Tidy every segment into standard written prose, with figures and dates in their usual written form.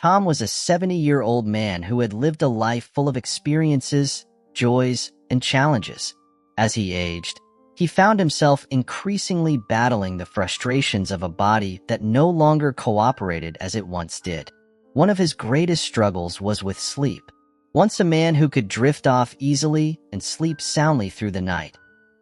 Tom was a 70-year-old man who had lived a life full of experiences, joys, and challenges. As he aged, he found himself increasingly battling the frustrations of a body that no longer cooperated as it once did. One of his greatest struggles was with sleep. Once a man who could drift off easily and sleep soundly through the night,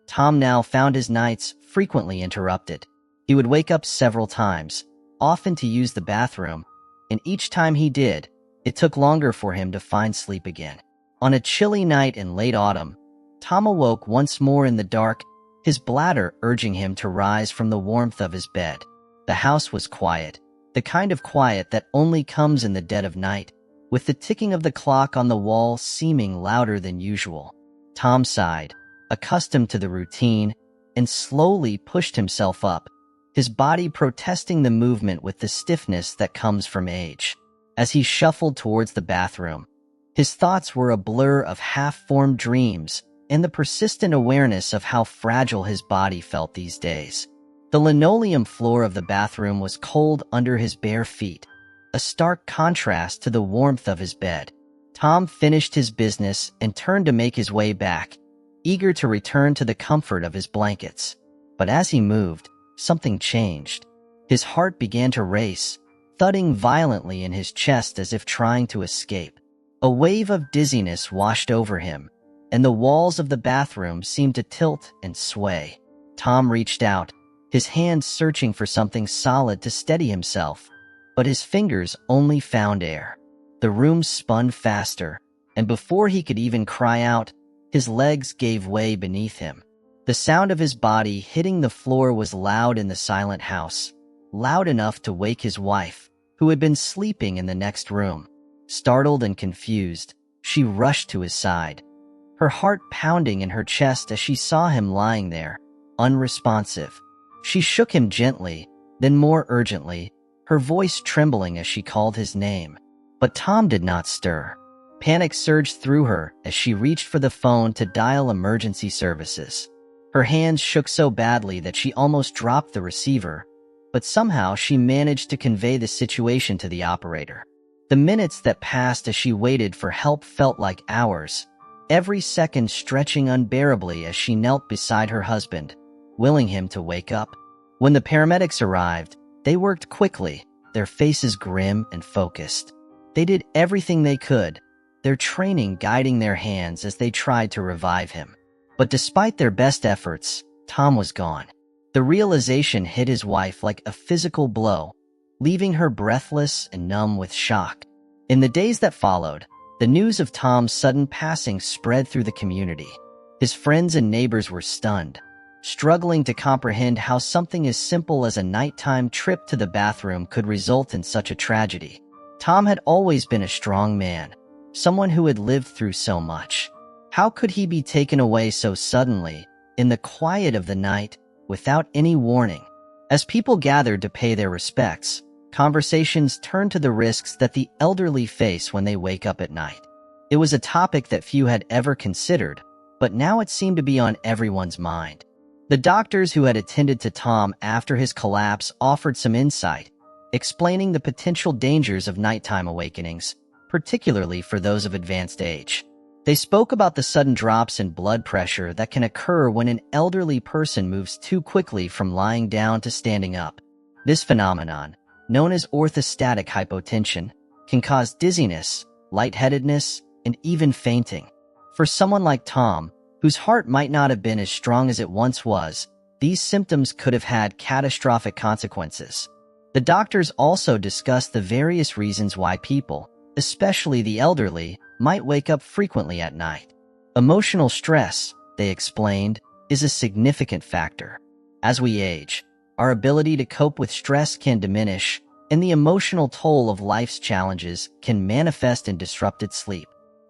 Tom now found his nights frequently interrupted. He would wake up several times, often to use the bathroom, and each time he did, it took longer for him to find sleep again. On a chilly night in late autumn, Tom awoke once more in the dark, his bladder urging him to rise from the warmth of his bed. The house was quiet, the kind of quiet that only comes in the dead of night, with the ticking of the clock on the wall seeming louder than usual. Tom sighed, accustomed to the routine, and slowly pushed himself up, his body protesting the movement with the stiffness that comes from age. As he shuffled towards the bathroom, his thoughts were a blur of half-formed dreams and the persistent awareness of how fragile his body felt these days. The linoleum floor of the bathroom was cold under his bare feet, a stark contrast to the warmth of his bed. Tom finished his business and turned to make his way back, eager to return to the comfort of his blankets. But as he moved, something changed. His heart began to race, thudding violently in his chest as if trying to escape. A wave of dizziness washed over him, and the walls of the bathroom seemed to tilt and sway. Tom reached out, his hands searching for something solid to steady himself, but his fingers only found air. The room spun faster, and before he could even cry out, his legs gave way beneath him. The sound of his body hitting the floor was loud in the silent house, loud enough to wake his wife, who had been sleeping in the next room. Startled and confused, she rushed to his side, her heart pounding in her chest as she saw him lying there, unresponsive. She shook him gently, then more urgently, her voice trembling as she called his name. But Tom did not stir. Panic surged through her as she reached for the phone to dial emergency services. Her hands shook so badly that she almost dropped the receiver, but somehow she managed to convey the situation to the operator. The minutes that passed as she waited for help felt like hours, every second stretching unbearably as she knelt beside her husband, willing him to wake up. When the paramedics arrived, they worked quickly, their faces grim and focused. They did everything they could, their training guiding their hands as they tried to revive him. But despite their best efforts, Tom was gone. The realization hit his wife like a physical blow, leaving her breathless and numb with shock. In the days that followed, the news of Tom's sudden passing spread through the community. His friends and neighbors were stunned, struggling to comprehend how something as simple as a nighttime trip to the bathroom could result in such a tragedy. Tom had always been a strong man, someone who had lived through so much. How could he be taken away so suddenly, in the quiet of the night, without any warning? As people gathered to pay their respects, conversations turned to the risks that the elderly face when they wake up at night. It was a topic that few had ever considered, but now it seemed to be on everyone's mind. The doctors who had attended to Tom after his collapse offered some insight, explaining the potential dangers of nighttime awakenings, particularly for those of advanced age. They spoke about the sudden drops in blood pressure that can occur when an elderly person moves too quickly from lying down to standing up. This phenomenon, known as orthostatic hypotension, can cause dizziness, lightheadedness, and even fainting. For someone like Tom, whose heart might not have been as strong as it once was, these symptoms could have had catastrophic consequences. The doctors also discussed the various reasons why people, especially the elderly, might wake up frequently at night. Emotional stress, they explained, is a significant factor. As we age, our ability to cope with stress can diminish, and the emotional toll of life's challenges can manifest in disrupted sleep.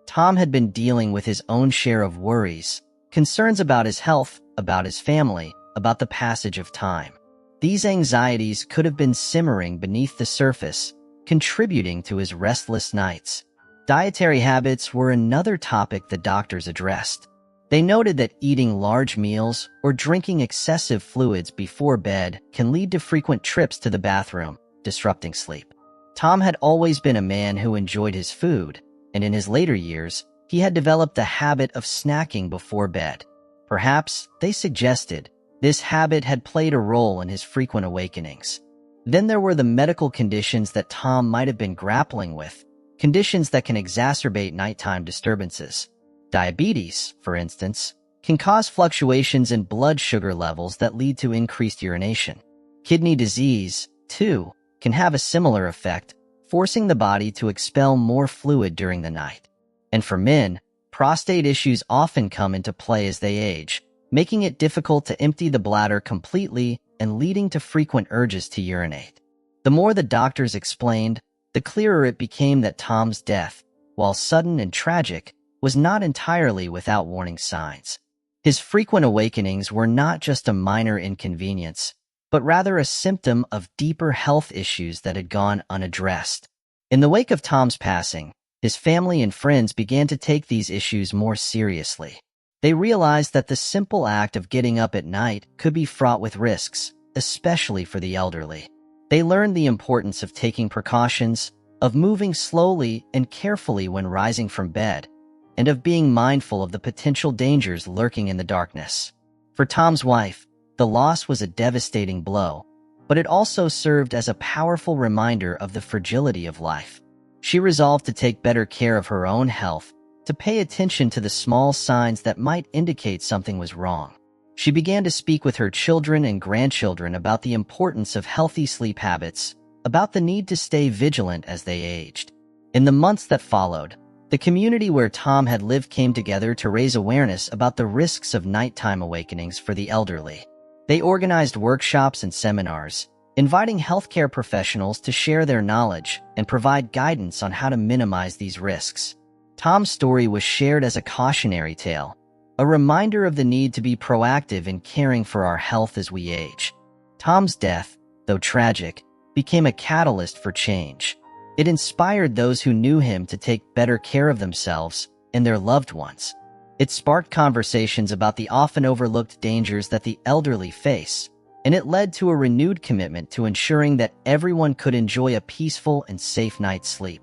Tom had been dealing with his own share of worries, concerns about his health, about his family, about the passage of time. These anxieties could have been simmering beneath the surface, contributing to his restless nights. Dietary habits were another topic the doctors addressed. They noted that eating large meals or drinking excessive fluids before bed can lead to frequent trips to the bathroom, disrupting sleep. Tom had always been a man who enjoyed his food, and in his later years, he had developed the habit of snacking before bed. Perhaps, they suggested, this habit had played a role in his frequent awakenings. Then there were the medical conditions that Tom might have been grappling with, conditions that can exacerbate nighttime disturbances. Diabetes, for instance, can cause fluctuations in blood sugar levels that lead to increased urination. Kidney disease, too, can have a similar effect, forcing the body to expel more fluid during the night. And for men, prostate issues often come into play as they age, making it difficult to empty the bladder completely and leading to frequent urges to urinate. The more the doctors explained, the clearer it became that Tom's death, while sudden and tragic, was not entirely without warning signs. His frequent awakenings were not just a minor inconvenience, but rather a symptom of deeper health issues that had gone unaddressed. In the wake of Tom's passing, his family and friends began to take these issues more seriously. They realized that the simple act of getting up at night could be fraught with risks, especially for the elderly. They learned the importance of taking precautions, of moving slowly and carefully when rising from bed, and of being mindful of the potential dangers lurking in the darkness. For Tom's wife, the loss was a devastating blow, but it also served as a powerful reminder of the fragility of life. She resolved to take better care of her own health, to pay attention to the small signs that might indicate something was wrong. She began to speak with her children and grandchildren about the importance of healthy sleep habits, about the need to stay vigilant as they aged. In the months that followed, the community where Tom had lived came together to raise awareness about the risks of nighttime awakenings for the elderly. They organized workshops and seminars, inviting healthcare professionals to share their knowledge and provide guidance on how to minimize these risks. Tom's story was shared as a cautionary tale, a reminder of the need to be proactive in caring for our health as we age. Tom's death, though tragic, became a catalyst for change. It inspired those who knew him to take better care of themselves and their loved ones. It sparked conversations about the often overlooked dangers that the elderly face, and it led to a renewed commitment to ensuring that everyone could enjoy a peaceful and safe night's sleep.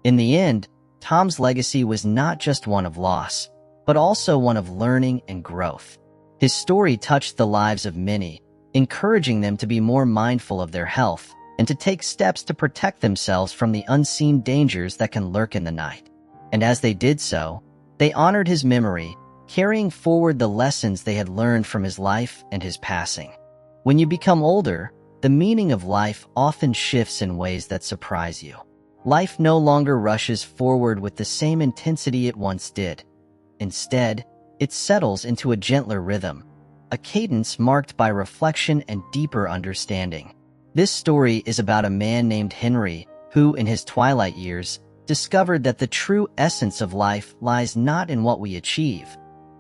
In the end, Tom's legacy was not just one of loss, but also one of learning and growth. His story touched the lives of many, encouraging them to be more mindful of their health and to take steps to protect themselves from the unseen dangers that can lurk in the night. And as they did so, they honored his memory, carrying forward the lessons they had learned from his life and his passing. When you become older, the meaning of life often shifts in ways that surprise you. Life no longer rushes forward with the same intensity it once did. Instead, it settles into a gentler rhythm, a cadence marked by reflection and deeper understanding. This story is about a man named Henry who, in his twilight years, discovered that the true essence of life lies not in what we achieve,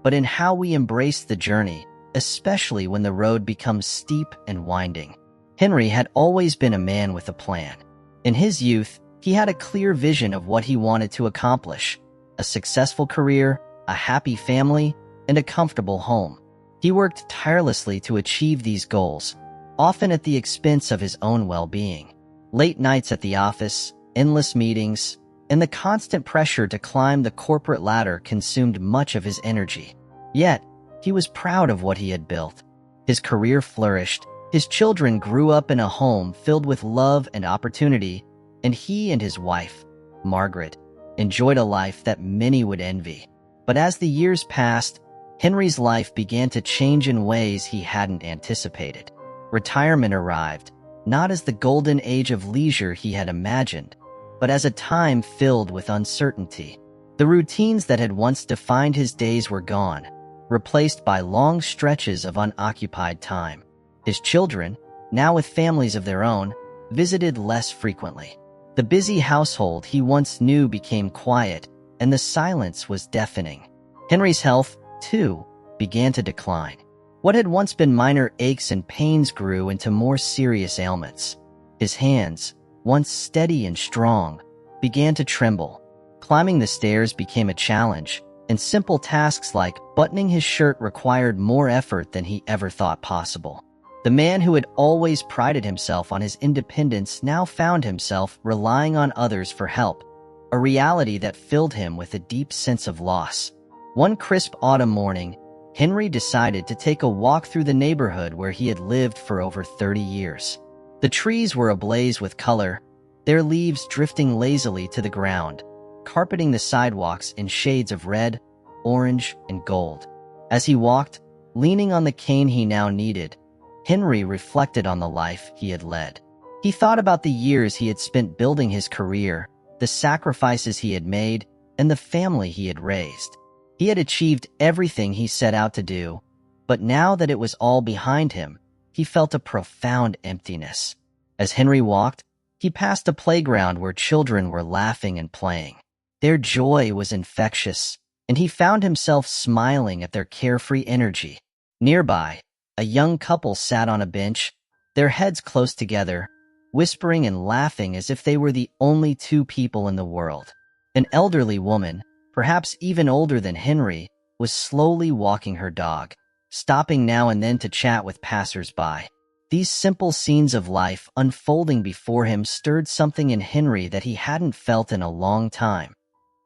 but in how we embrace the journey, especially when the road becomes steep and winding. Henry had always been a man with a plan. In his youth, he had a clear vision of what he wanted to accomplish: a successful career, a happy family, and a comfortable home. He worked tirelessly to achieve these goals, often at the expense of his own well-being. Late nights at the office, endless meetings, and the constant pressure to climb the corporate ladder consumed much of his energy. Yet, he was proud of what he had built. His career flourished, his children grew up in a home filled with love and opportunity, and he and his wife, Margaret, enjoyed a life that many would envy. But as the years passed, Henry's life began to change in ways he hadn't anticipated. Retirement arrived, not as the golden age of leisure he had imagined, but as a time filled with uncertainty. The routines that had once defined his days were gone, replaced by long stretches of unoccupied time. His children, now with families of their own, visited less frequently. The busy household he once knew became quiet, and the silence was deafening. Henry's health, too, began to decline. What had once been minor aches and pains grew into more serious ailments. His hands, once steady and strong, began to tremble. Climbing the stairs became a challenge, and simple tasks like buttoning his shirt required more effort than he ever thought possible. The man who had always prided himself on his independence now found himself relying on others for help, a reality that filled him with a deep sense of loss. One crisp autumn morning, Henry decided to take a walk through the neighborhood where he had lived for over 30 years. The trees were ablaze with color, their leaves drifting lazily to the ground, carpeting the sidewalks in shades of red, orange, and gold. As he walked, leaning on the cane he now needed, Henry reflected on the life he had led. He thought about the years he had spent building his career, the sacrifices he had made, and the family he had raised. He had achieved everything he set out to do, but now that it was all behind him, he felt a profound emptiness. As Henry walked, he passed a playground where children were laughing and playing. Their joy was infectious, and he found himself smiling at their carefree energy. Nearby, a young couple sat on a bench, their heads close together, whispering and laughing as if they were the only two people in the world. An elderly woman, perhaps even older than Henry, was slowly walking her dog, stopping now and then to chat with passers-by. These simple scenes of life unfolding before him stirred something in Henry that he hadn't felt in a long time.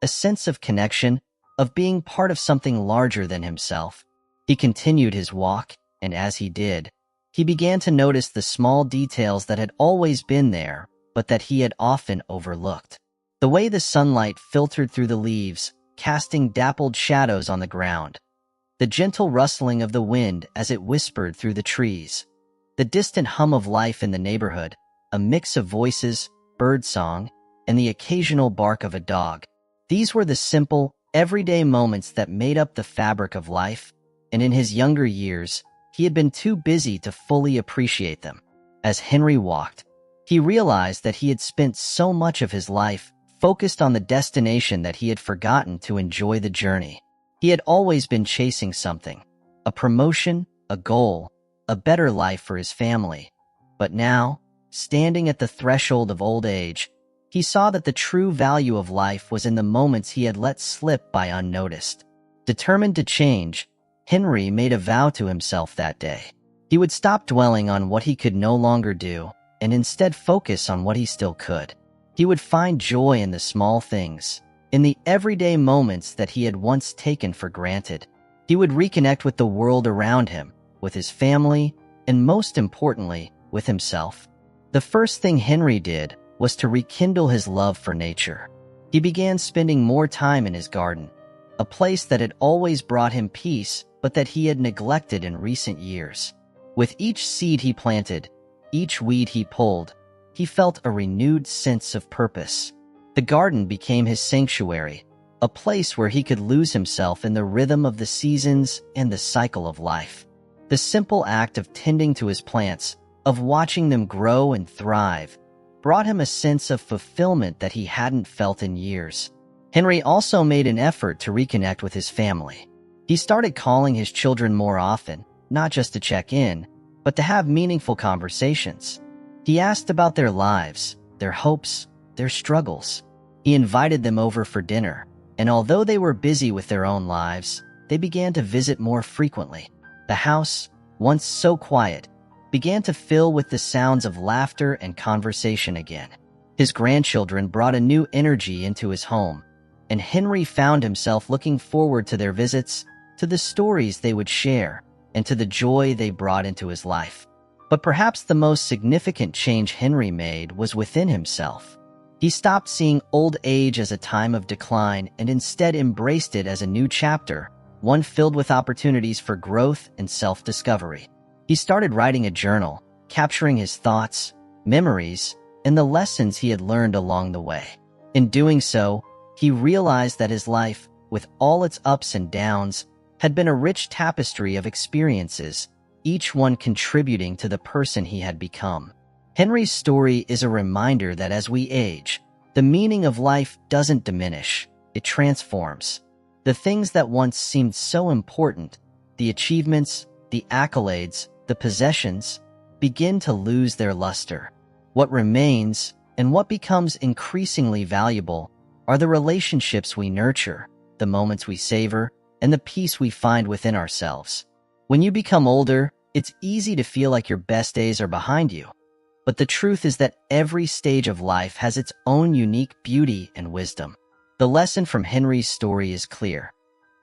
A sense of connection, of being part of something larger than himself. He continued his walk, and as he did, he began to notice the small details that had always been there, but that he had often overlooked. The way the sunlight filtered through the leaves, casting dappled shadows on the ground. The gentle rustling of the wind as it whispered through the trees. The distant hum of life in the neighborhood, a mix of voices, birdsong, and the occasional bark of a dog. These were the simple, everyday moments that made up the fabric of life, and in his younger years, he had been too busy to fully appreciate them. As Henry walked, he realized that he had spent so much of his life focused on the destination that he had forgotten to enjoy the journey. He had always been chasing something, a promotion, a goal, a better life for his family. But now, standing at the threshold of old age, he saw that the true value of life was in the moments he had let slip by unnoticed. Determined to change, Henry made a vow to himself that day. He would stop dwelling on what he could no longer do, and instead focus on what he still could. He would find joy in the small things, in the everyday moments that he had once taken for granted. He would reconnect with the world around him, with his family, and most importantly, with himself. The first thing Henry did was to rekindle his love for nature. He began spending more time in his garden, a place that had always brought him peace, but that he had neglected in recent years. With each seed he planted, each weed he pulled, he felt a renewed sense of purpose. The garden became his sanctuary, a place where he could lose himself in the rhythm of the seasons and the cycle of life. The simple act of tending to his plants, of watching them grow and thrive, brought him a sense of fulfillment that he hadn't felt in years. Henry also made an effort to reconnect with his family. He started calling his children more often, not just to check in, but to have meaningful conversations. He asked about their lives, their hopes, their struggles. He invited them over for dinner, and although they were busy with their own lives, they began to visit more frequently. The house, once so quiet, began to fill with the sounds of laughter and conversation again. His grandchildren brought a new energy into his home, and Henry found himself looking forward to their visits, to the stories they would share, and to the joy they brought into his life. But perhaps the most significant change Henry made was within himself. He stopped seeing old age as a time of decline and instead embraced it as a new chapter, one filled with opportunities for growth and self-discovery. He started writing a journal, capturing his thoughts, memories, and the lessons he had learned along the way. In doing so, he realized that his life, with all its ups and downs, had been a rich tapestry of experiences, each one contributing to the person he had become. Henry's story is a reminder that as we age, the meaning of life doesn't diminish, it transforms. The things that once seemed so important, the achievements, the accolades, the possessions, begin to lose their luster. What remains, and what becomes increasingly valuable, are the relationships we nurture, the moments we savor, and the peace we find within ourselves. When you become older, It's easy to feel like your best days are behind you, but the truth is that every stage of life has its own unique beauty and wisdom. The lesson from Henry's story is clear.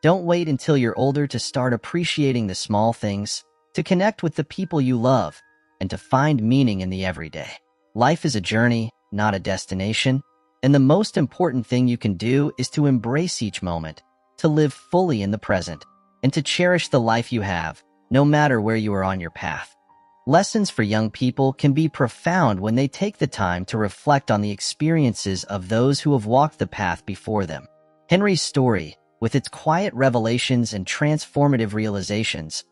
Don't wait until you're older to start appreciating the small things, to connect with the people you love, and to find meaning in the everyday. Life is a journey, not a destination, and the most important thing you can do is to embrace each moment, to live fully in the present, and to cherish the life you have, no matter where you are on your path. Lessons for young people can be profound when they take the time to reflect on the experiences of those who have walked the path before them. Henry's story, with its quiet revelations and transformative realizations,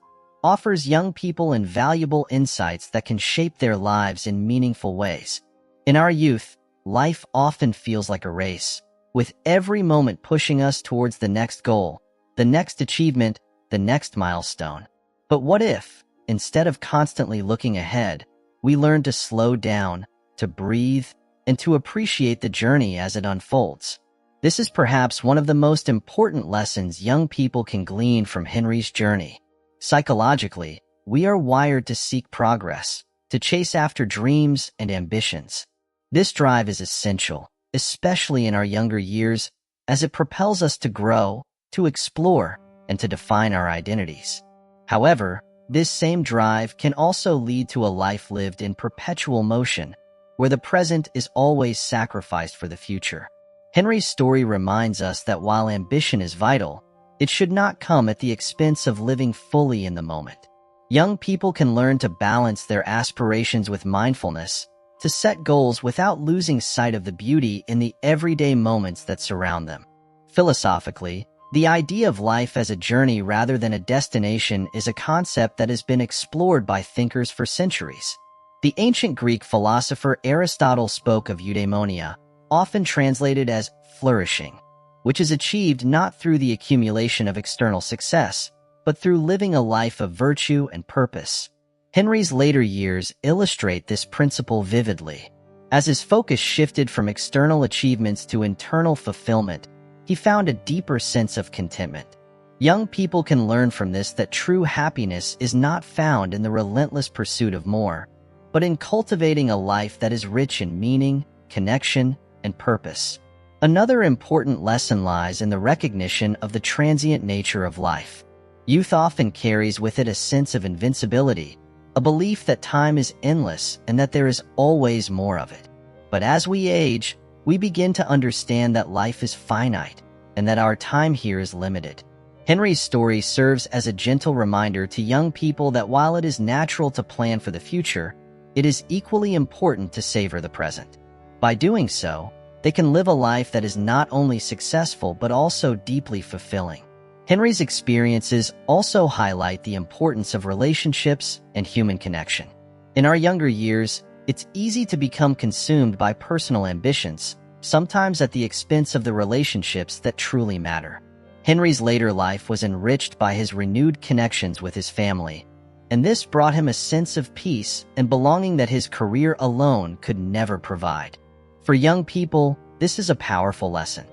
offers young people invaluable insights that can shape their lives in meaningful ways. In our youth, life often feels like a race, with every moment pushing us towards the next goal, the next achievement, the next milestone. But what if, instead of constantly looking ahead, we learn to slow down, to breathe, and to appreciate the journey as it unfolds? This is perhaps one of the most important lessons young people can glean from Henry's journey. Psychologically, we are wired to seek progress, to chase after dreams and ambitions. This drive is essential, especially in our younger years, as it propels us to grow, to explore, and to define our identities. However, this same drive can also lead to a life lived in perpetual motion, where the present is always sacrificed for the future. Henry's story reminds us that while ambition is vital, it should not come at the expense of living fully in the moment. Young people can learn to balance their aspirations with mindfulness, to set goals without losing sight of the beauty in the everyday moments that surround them. Philosophically, the idea of life as a journey rather than a destination is a concept that has been explored by thinkers for centuries. The ancient Greek philosopher Aristotle spoke of eudaimonia, often translated as flourishing, which is achieved not through the accumulation of external success, but through living a life of virtue and purpose. Henry's later years illustrate this principle vividly. As his focus shifted from external achievements to internal fulfillment, he found a deeper sense of contentment. Young people can learn from this that true happiness is not found in the relentless pursuit of more, but in cultivating a life that is rich in meaning, connection, and purpose. Another important lesson lies in the recognition of the transient nature of life. Youth often carries with it a sense of invincibility, a belief that time is endless and that there is always more of it. But as we age, we begin to understand that life is finite and that our time here is limited. Henry's story serves as a gentle reminder to young people that while it is natural to plan for the future, it is equally important to savor the present. By doing so, they can live a life that is not only successful but also deeply fulfilling. Henry's experiences also highlight the importance of relationships and human connection. In our younger years, it's easy to become consumed by personal ambitions, sometimes at the expense of the relationships that truly matter. Henry's later life was enriched by his renewed connections with his family, and this brought him a sense of peace and belonging that his career alone could never provide. For young people, this is a powerful lesson.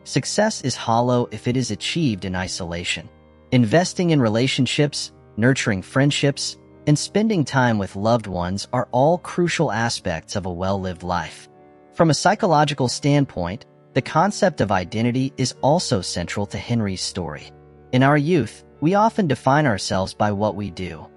Success is hollow if it is achieved in isolation. Investing in relationships, nurturing friendships, and spending time with loved ones are all crucial aspects of a well-lived life. From a psychological standpoint, the concept of identity is also central to Henry's story. In our youth, we often define ourselves by what we do,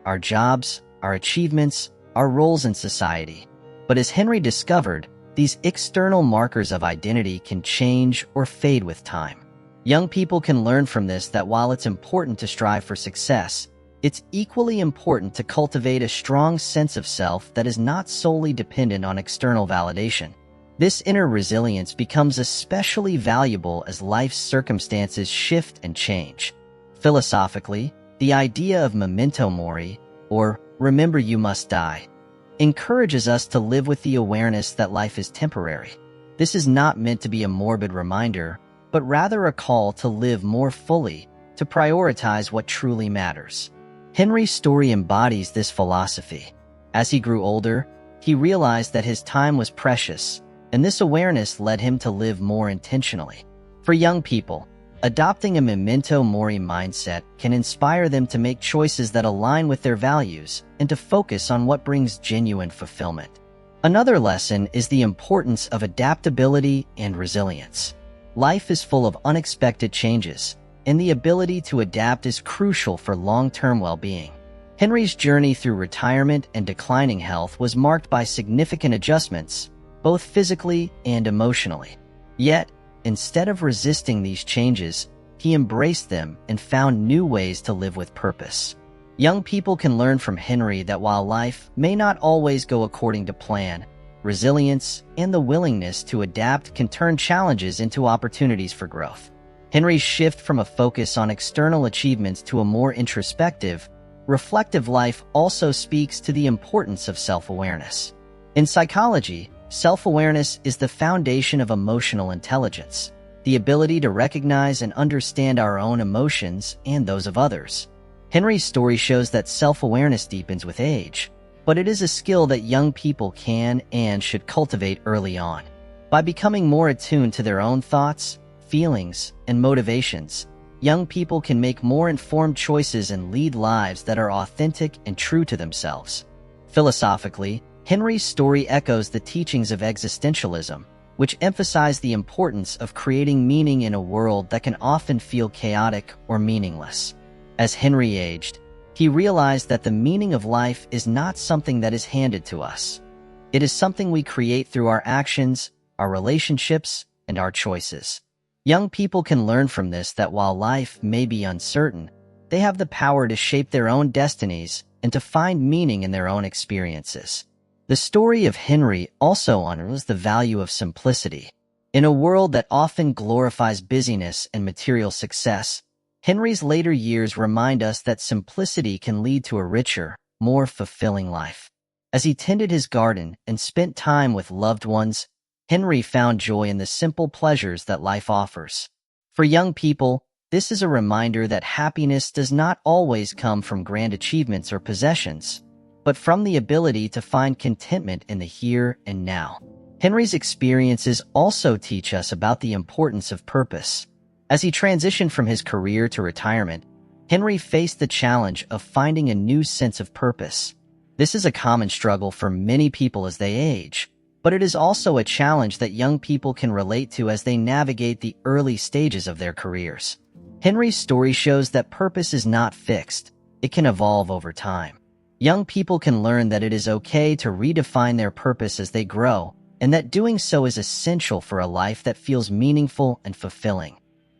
our jobs, our achievements, our roles in society. But as Henry discovered, these external markers of identity can change or fade with time. Young people can learn from this that while it's important to strive for success, it's equally important to cultivate a strong sense of self that is not solely dependent on external validation. This inner resilience becomes especially valuable as life's circumstances shift and change. Philosophically, the idea of memento mori, or remember you must die, encourages us to live with the awareness that life is temporary. This is not meant to be a morbid reminder, but rather a call to live more fully, to prioritize what truly matters. Henry's story embodies this philosophy. As he grew older, he realized that his time was precious, and this awareness led him to live more intentionally. For young people, Adopting a memento mori mindset can inspire them to make choices that align with their values and to focus on what brings genuine fulfillment. Another lesson is the importance of adaptability and resilience. Life is full of unexpected changes, and the ability to adapt is crucial for long-term well-being. Henry's journey through retirement and declining health was marked by significant adjustments, both physically and emotionally. Yet, instead of resisting these changes, he embraced them and found new ways to live with purpose. Young people can learn from Henry that while life may not always go according to plan, resilience and the willingness to adapt can turn challenges into opportunities for growth. Henry's shift from a focus on external achievements to a more introspective, reflective life also speaks to the importance of self-awareness. In psychology, self-awareness is the foundation of emotional intelligence, the ability to recognize and understand our own emotions and those of others. Henry's story shows that self-awareness deepens with age, but it is a skill that young people can and should cultivate early on. By becoming more attuned to their own thoughts, feelings, and motivations, young people can make more informed choices and lead lives that are authentic and true to themselves. Philosophically, Henry's story echoes the teachings of existentialism, which emphasize the importance of creating meaning in a world that can often feel chaotic or meaningless. As Henry aged, he realized that the meaning of life is not something that is handed to us. It is something we create through our actions, our relationships, and our choices. Young people can learn from this that while life may be uncertain, they have the power to shape their own destinies and to find meaning in their own experiences. The story of Henry also honors the value of simplicity. In a world that often glorifies busyness and material success, Henry's later years remind us that simplicity can lead to a richer, more fulfilling life. As he tended his garden and spent time with loved ones, Henry found joy in the simple pleasures that life offers. For young people, this is a reminder that happiness does not always come from grand achievements or possessions, but from the ability to find contentment in the here and now. Henry's experiences also teach us about the importance of purpose. As he transitioned from his career to retirement, Henry faced the challenge of finding a new sense of purpose. This is a common struggle for many people as they age, but it is also a challenge that young people can relate to as they navigate the early stages of their careers. Henry's story shows that purpose is not fixed. It can evolve over time. Young people can learn that it is okay to redefine their purpose as they grow, and that doing so is essential for a life that feels meaningful and fulfilling.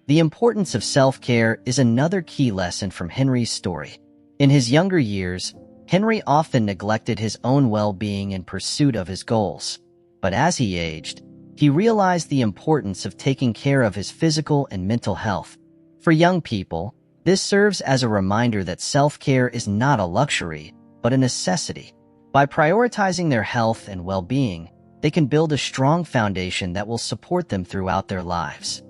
The importance of self-care is another key lesson from Henry's story. In his younger years, Henry often neglected his own well-being in pursuit of his goals. But as he aged, he realized the importance of taking care of his physical and mental health. For young people, this serves as a reminder that self-care is not a luxury, but a necessity. By prioritizing their health and well-being, they can build a strong foundation that will support them throughout their lives.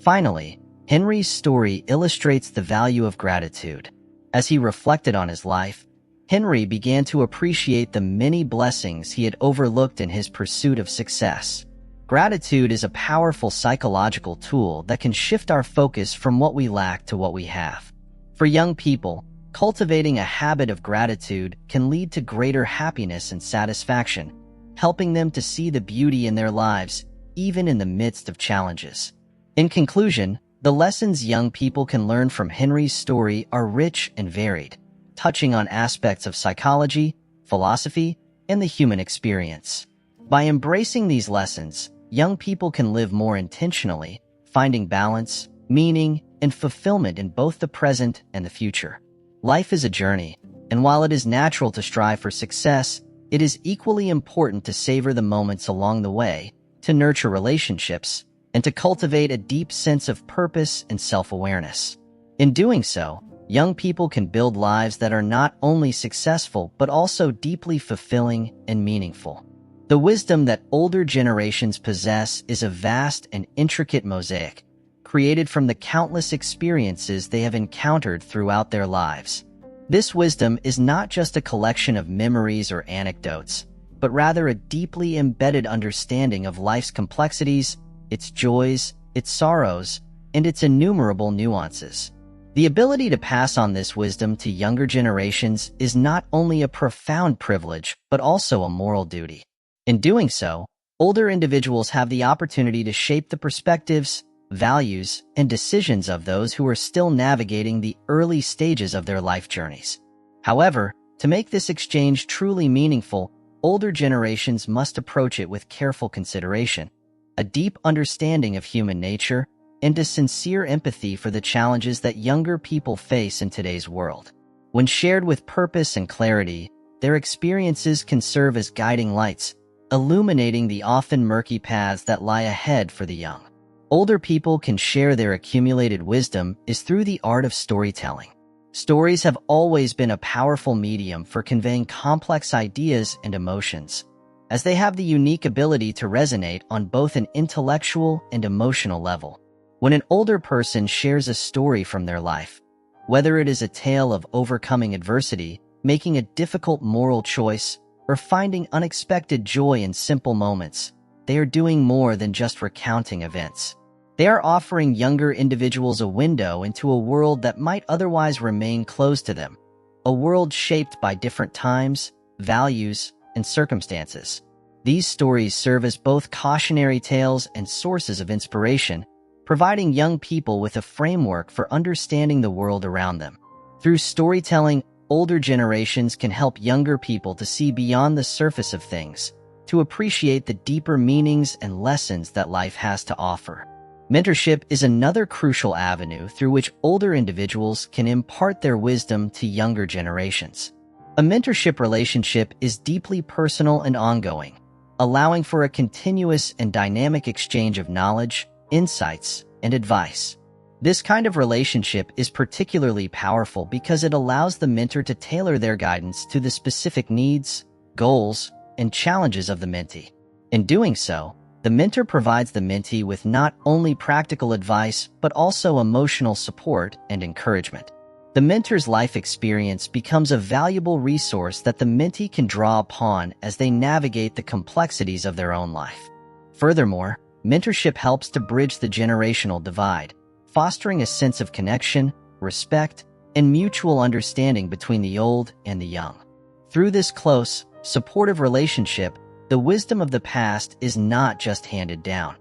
Finally, Henry's story illustrates the value of gratitude. As he reflected on his life, Henry began to appreciate the many blessings he had overlooked in his pursuit of success. Gratitude is a powerful psychological tool that can shift our focus from what we lack to what we have. For young people, cultivating a habit of gratitude can lead to greater happiness and satisfaction, helping them to see the beauty in their lives, even in the midst of challenges. In conclusion, the lessons young people can learn from Henry's story are rich and varied, touching on aspects of psychology, philosophy, and the human experience. By embracing these lessons, young people can live more intentionally, finding balance, meaning, and fulfillment in both the present and the future. Life is a journey, and while it is natural to strive for success, it is equally important to savor the moments along the way, to nurture relationships, and to cultivate a deep sense of purpose and self-awareness. In doing so, young people can build lives that are not only successful but also deeply fulfilling and meaningful. The wisdom that older generations possess is a vast and intricate mosaic, created from the countless experiences they have encountered throughout their lives. This wisdom is not just a collection of memories or anecdotes, but rather a deeply embedded understanding of life's complexities, its joys, its sorrows, and its innumerable nuances. The ability to pass on this wisdom to younger generations is not only a profound privilege, but also a moral duty. In doing so, older individuals have the opportunity to shape the perspectives, values, and decisions of those who are still navigating the early stages of their life journeys. However, to make this exchange truly meaningful, older generations must approach it with careful consideration, a deep understanding of human nature, and a sincere empathy for the challenges that younger people face in today's world. When shared with purpose and clarity, their experiences can serve as guiding lights, illuminating the often murky paths that lie ahead for the young. Older people can share their accumulated wisdom is through the art of storytelling. Stories have always been a powerful medium for conveying complex ideas and emotions, as they have the unique ability to resonate on both an intellectual and emotional level. When an older person shares a story from their life, whether it is a tale of overcoming adversity, making a difficult moral choice, or finding unexpected joy in simple moments, they are doing more than just recounting events. They are offering younger individuals a window into a world that might otherwise remain closed to them, a world shaped by different times, values, and circumstances. These stories serve as both cautionary tales and sources of inspiration, providing young people with a framework for understanding the world around them. Through storytelling, older generations can help younger people to see beyond the surface of things, to appreciate the deeper meanings and lessons that life has to offer. Mentorship is another crucial avenue through which older individuals can impart their wisdom to younger generations. A mentorship relationship is deeply personal and ongoing, allowing for a continuous and dynamic exchange of knowledge, insights, and advice. This kind of relationship is particularly powerful because it allows the mentor to tailor their guidance to the specific needs, goals, and challenges of the mentee. In doing so, the mentor provides the mentee with not only practical advice, but also emotional support and encouragement. The mentor's life experience becomes a valuable resource that the mentee can draw upon as they navigate the complexities of their own life. Furthermore, mentorship helps to bridge the generational divide, fostering a sense of connection, respect, and mutual understanding between the old and the young. Through this close, supportive relationship, the wisdom of the past is not just handed down.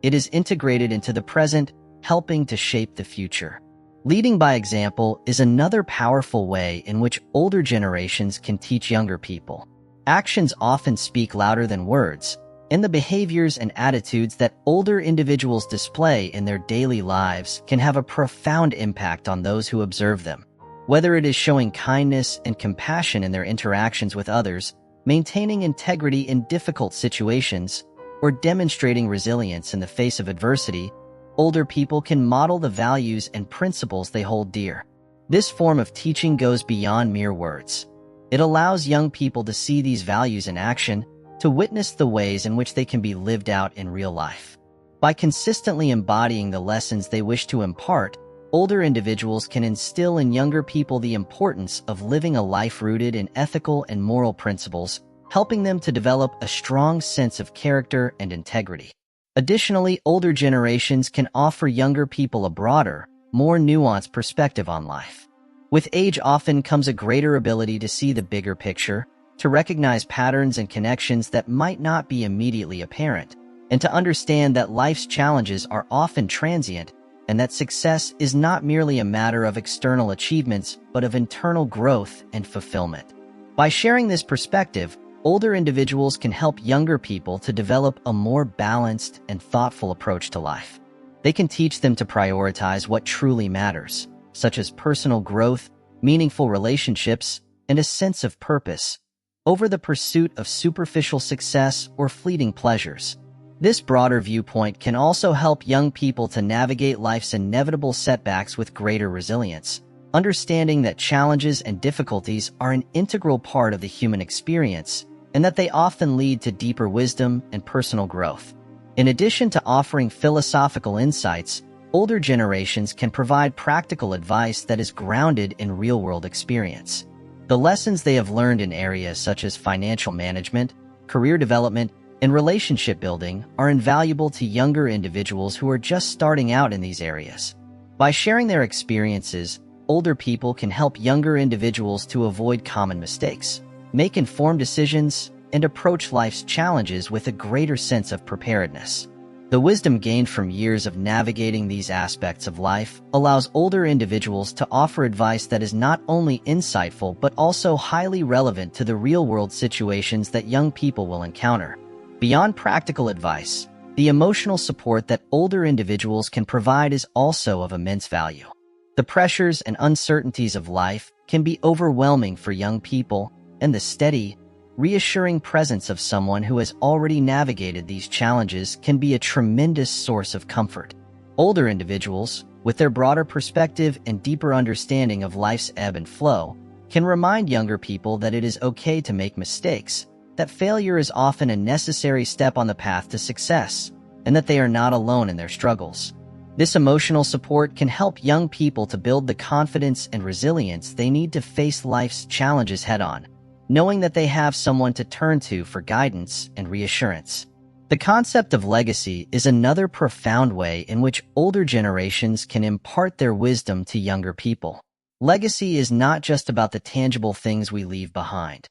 It is integrated into the present, helping to shape the future. Leading by example is another powerful way in which older generations can teach younger people. Actions often speak louder than words, and the behaviors and attitudes that older individuals display in their daily lives can have a profound impact on those who observe them. Whether it is showing kindness and compassion in their interactions with others, maintaining integrity in difficult situations, or demonstrating resilience in the face of adversity, older people can model the values and principles they hold dear. This form of teaching goes beyond mere words. It allows young people to see these values in action, to witness the ways in which they can be lived out in real life. By consistently embodying the lessons they wish to impart, older individuals can instill in younger people the importance of living a life rooted in ethical and moral principles, helping them to develop a strong sense of character and integrity. Additionally, older generations can offer younger people a broader, more nuanced perspective on life. With age often comes a greater ability to see the bigger picture, to recognize patterns and connections that might not be immediately apparent, and to understand that life's challenges are often transient and that success is not merely a matter of external achievements, but of internal growth and fulfillment. By sharing this perspective, older individuals can help younger people to develop a more balanced and thoughtful approach to life. They can teach them to prioritize what truly matters, such as personal growth, meaningful relationships, and a sense of purpose, over the pursuit of superficial success or fleeting pleasures. This broader viewpoint can also help young people to navigate life's inevitable setbacks with greater resilience, understanding that challenges and difficulties are an integral part of the human experience and that they often lead to deeper wisdom and personal growth. In addition to offering philosophical insights, older generations can provide practical advice that is grounded in real-world experience. The lessons they have learned in areas such as financial management, career development, and relationship building are invaluable to younger individuals who are just starting out in these areas. By sharing their experiences, older people can help younger individuals to avoid common mistakes, make informed decisions, and approach life's challenges with a greater sense of preparedness. The wisdom gained from years of navigating these aspects of life allows older individuals to offer advice that is not only insightful but also highly relevant to the real-world situations that young people will encounter. Beyond practical advice, the emotional support that older individuals can provide is also of immense value. The pressures and uncertainties of life can be overwhelming for young people, and the steady, reassuring presence of someone who has already navigated these challenges can be a tremendous source of comfort. Older individuals, with their broader perspective and deeper understanding of life's ebb and flow, can remind younger people that it is okay to make mistakes, that failure is often a necessary step on the path to success, and that they are not alone in their struggles. This emotional support can help young people to build the confidence and resilience they need to face life's challenges head-on, knowing that they have someone to turn to for guidance and reassurance. The concept of legacy is another profound way in which older generations can impart their wisdom to younger people. Legacy is not just about the tangible things we leave behind.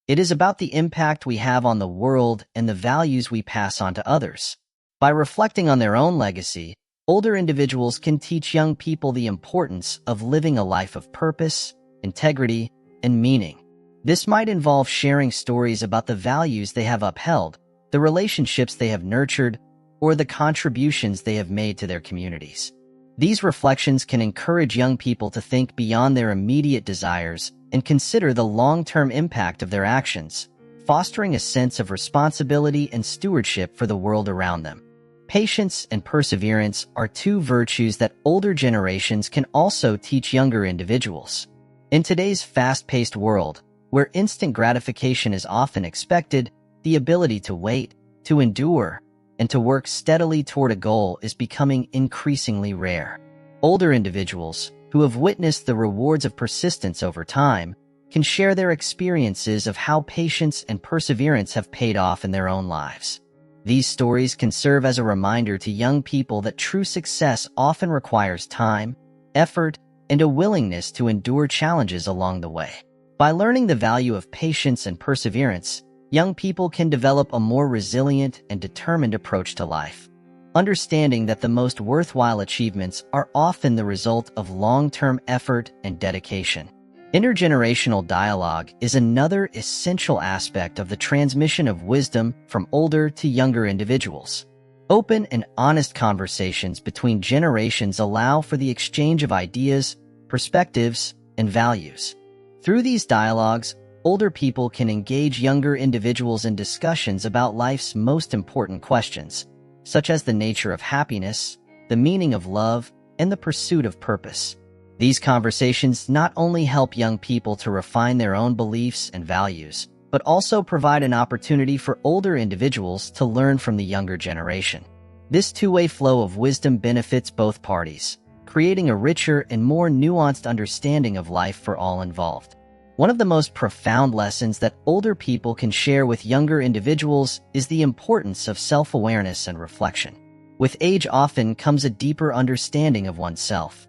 It is about the impact we have on the world and the values we pass on to others. By reflecting on their own legacy, older individuals can teach young people the importance of living a life of purpose, integrity, and meaning. This might involve sharing stories about the values they have upheld, the relationships they have nurtured, or the contributions they have made to their communities. These reflections can encourage young people to think beyond their immediate desires and consider the long-term impact of their actions, fostering a sense of responsibility and stewardship for the world around them. Patience and perseverance are two virtues that older generations can also teach younger individuals. In today's fast-paced world, where instant gratification is often expected, the ability to wait, to endure, and to work steadily toward a goal is becoming increasingly rare. Older individuals, who have witnessed the rewards of persistence over time, can share their experiences of how patience and perseverance have paid off in their own lives. These stories can serve as a reminder to young people that true success often requires time, effort, and a willingness to endure challenges along the way. By learning the value of patience and perseverance, young people can develop a more resilient and determined approach to life, understanding that the most worthwhile achievements are often the result of long-term effort and dedication. Intergenerational dialogue is another essential aspect of the transmission of wisdom from older to younger individuals. Open and honest conversations between generations allow for the exchange of ideas, perspectives, and values. Through these dialogues, older people can engage younger individuals in discussions about life's most important questions, such as the nature of happiness, the meaning of love, and the pursuit of purpose. These conversations not only help young people to refine their own beliefs and values, but also provide an opportunity for older individuals to learn from the younger generation. This two-way flow of wisdom benefits both parties, creating a richer and more nuanced understanding of life for all involved. One of the most profound lessons that older people can share with younger individuals is the importance of self-awareness and reflection. With age often comes a deeper understanding of oneself,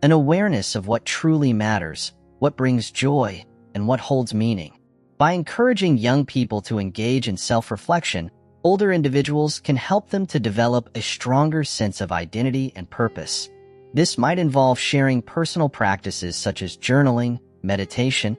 an awareness of what truly matters, what brings joy, and what holds meaning. By encouraging young people to engage in self-reflection, older individuals can help them to develop a stronger sense of identity and purpose. This might involve sharing personal practices such as journaling, meditation,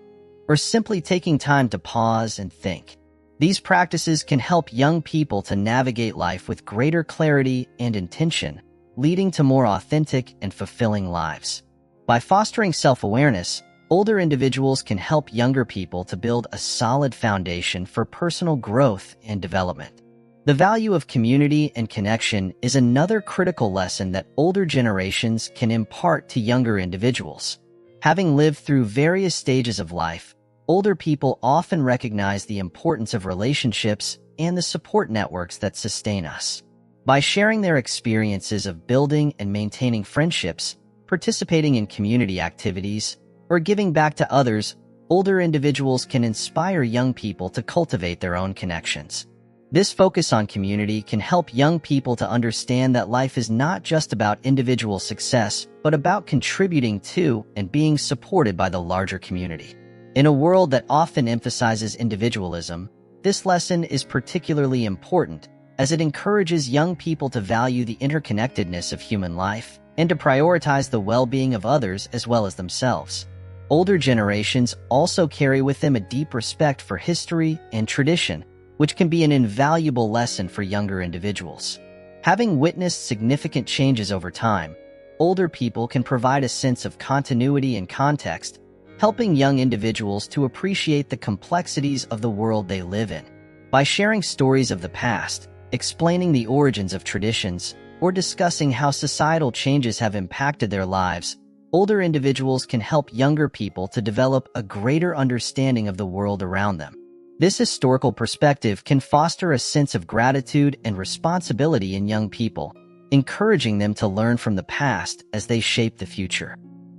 or simply taking time to pause and think. These practices can help young people to navigate life with greater clarity and intention, leading to more authentic and fulfilling lives. By fostering self-awareness, older individuals can help younger people to build a solid foundation for personal growth and development. The value of community and connection is another critical lesson that older generations can impart to younger individuals. Having lived through various stages of life, older people often recognize the importance of relationships and the support networks that sustain us. By sharing their experiences of building and maintaining friendships, participating in community activities, or giving back to others, older individuals can inspire young people to cultivate their own connections. This focus on community can help young people to understand that life is not just about individual success, but about contributing to and being supported by the larger community. In a world that often emphasizes individualism, this lesson is particularly important as it encourages young people to value the interconnectedness of human life and to prioritize the well-being of others as well as themselves. Older generations also carry with them a deep respect for history and tradition, which can be an invaluable lesson for younger individuals. Having witnessed significant changes over time, older people can provide a sense of continuity and context, helping young individuals to appreciate the complexities of the world they live in. By sharing stories of the past, explaining the origins of traditions, or discussing how societal changes have impacted their lives, older individuals can help younger people to develop a greater understanding of the world around them. This historical perspective can foster a sense of gratitude and responsibility in young people, encouraging them to learn from the past as they shape the future.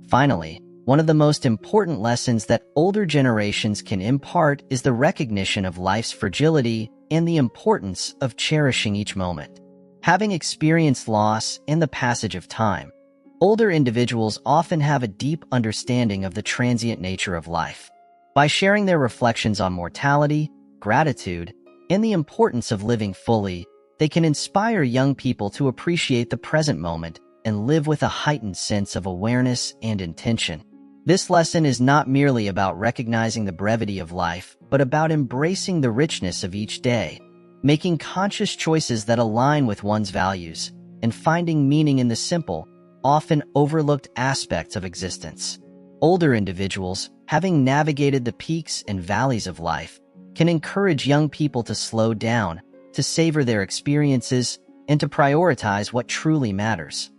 Finally, one of the most important lessons that older generations can impart is the recognition of life's fragility and the importance of cherishing each moment. Having experienced loss and the passage of time, older individuals often have a deep understanding of the transient nature of life. By sharing their reflections on mortality, gratitude, and the importance of living fully, they can inspire young people to appreciate the present moment and live with a heightened sense of awareness and intention. This lesson is not merely about recognizing the brevity of life, but about embracing the richness of each day, making conscious choices that align with one's values, and finding meaning in the simple, often overlooked aspects of existence. Older individuals, having navigated the peaks and valleys of life, can encourage young people to slow down, to savor their experiences, and to prioritize what truly matters.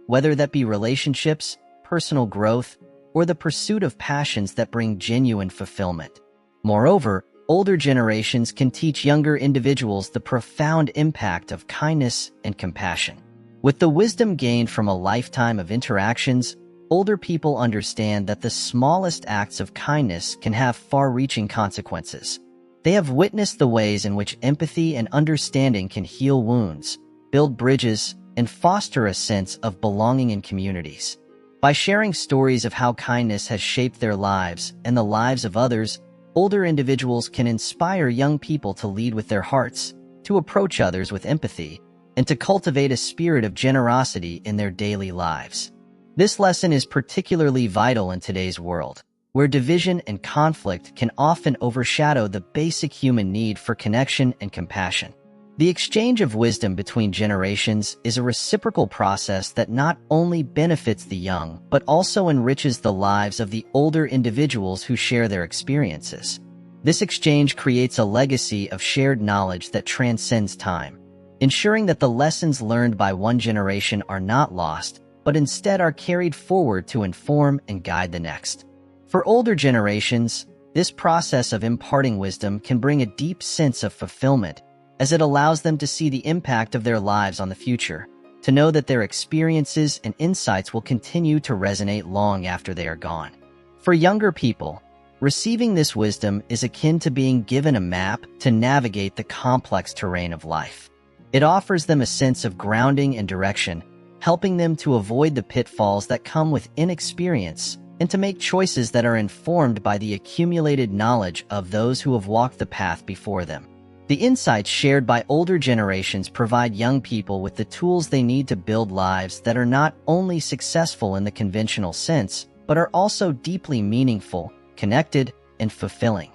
Whether that be relationships, personal growth, or the pursuit of passions that bring genuine fulfillment. Moreover, older generations can teach younger individuals the profound impact of kindness and compassion. With the wisdom gained from a lifetime of interactions, older people understand that the smallest acts of kindness can have far-reaching consequences. They have witnessed the ways in which empathy and understanding can heal wounds, build bridges, and foster a sense of belonging in communities. By sharing stories of how kindness has shaped their lives and the lives of others, older individuals can inspire young people to lead with their hearts, to approach others with empathy, and to cultivate a spirit of generosity in their daily lives. This lesson is particularly vital in today's world, where division and conflict can often overshadow the basic human need for connection and compassion. The exchange of wisdom between generations is a reciprocal process that not only benefits the young, but also enriches the lives of the older individuals who share their experiences. This exchange creates a legacy of shared knowledge that transcends time, ensuring that the lessons learned by one generation are not lost, but instead are carried forward to inform and guide the next. For older generations, this process of imparting wisdom can bring a deep sense of fulfillment, as it allows them to see the impact of their lives on the future, to know that their experiences and insights will continue to resonate long after they are gone. For younger people, receiving this wisdom is akin to being given a map to navigate the complex terrain of life. It offers them a sense of grounding and direction, helping them to avoid the pitfalls that come with inexperience and to make choices that are informed by the accumulated knowledge of those who have walked the path before them. The insights shared by older generations provide young people with the tools they need to build lives that are not only successful in the conventional sense, but are also deeply meaningful, connected, and fulfilling.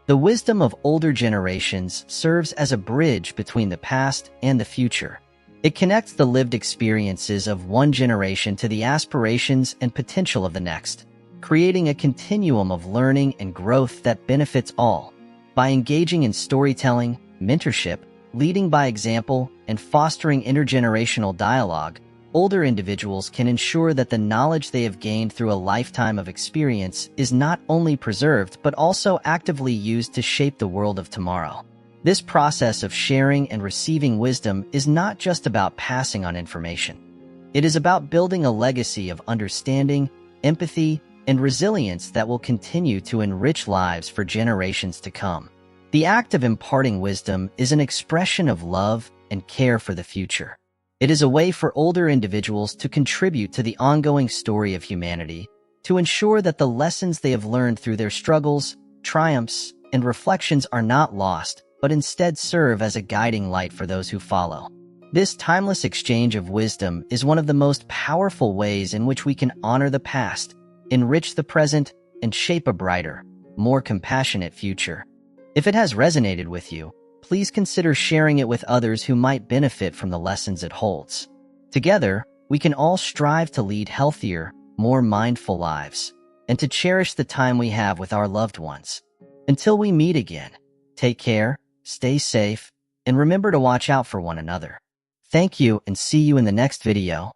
The wisdom of older generations serves as a bridge between the past and the future. It connects the lived experiences of one generation to the aspirations and potential of the next, creating a continuum of learning and growth that benefits all. By engaging in storytelling, mentorship, leading by example, and fostering intergenerational dialogue, older individuals can ensure that the knowledge they have gained through a lifetime of experience is not only preserved but also actively used to shape the world of tomorrow. This process of sharing and receiving wisdom is not just about passing on information. It is about building a legacy of understanding, empathy, and resilience that will continue to enrich lives for generations to come. The act of imparting wisdom is an expression of love and care for the future. It is a way for older individuals to contribute to the ongoing story of humanity, to ensure that the lessons they have learned through their struggles, triumphs, and reflections are not lost, but instead serve as a guiding light for those who follow. This timeless exchange of wisdom is one of the most powerful ways in which we can honor the past, enrich the present, and shape a brighter, more compassionate future. If it has resonated with you, please consider sharing it with others who might benefit from the lessons it holds. Together, we can all strive to lead healthier, more mindful lives, and to cherish the time we have with our loved ones. Until we meet again, take care, stay safe, and remember to watch out for one another. Thank you and see you in the next video.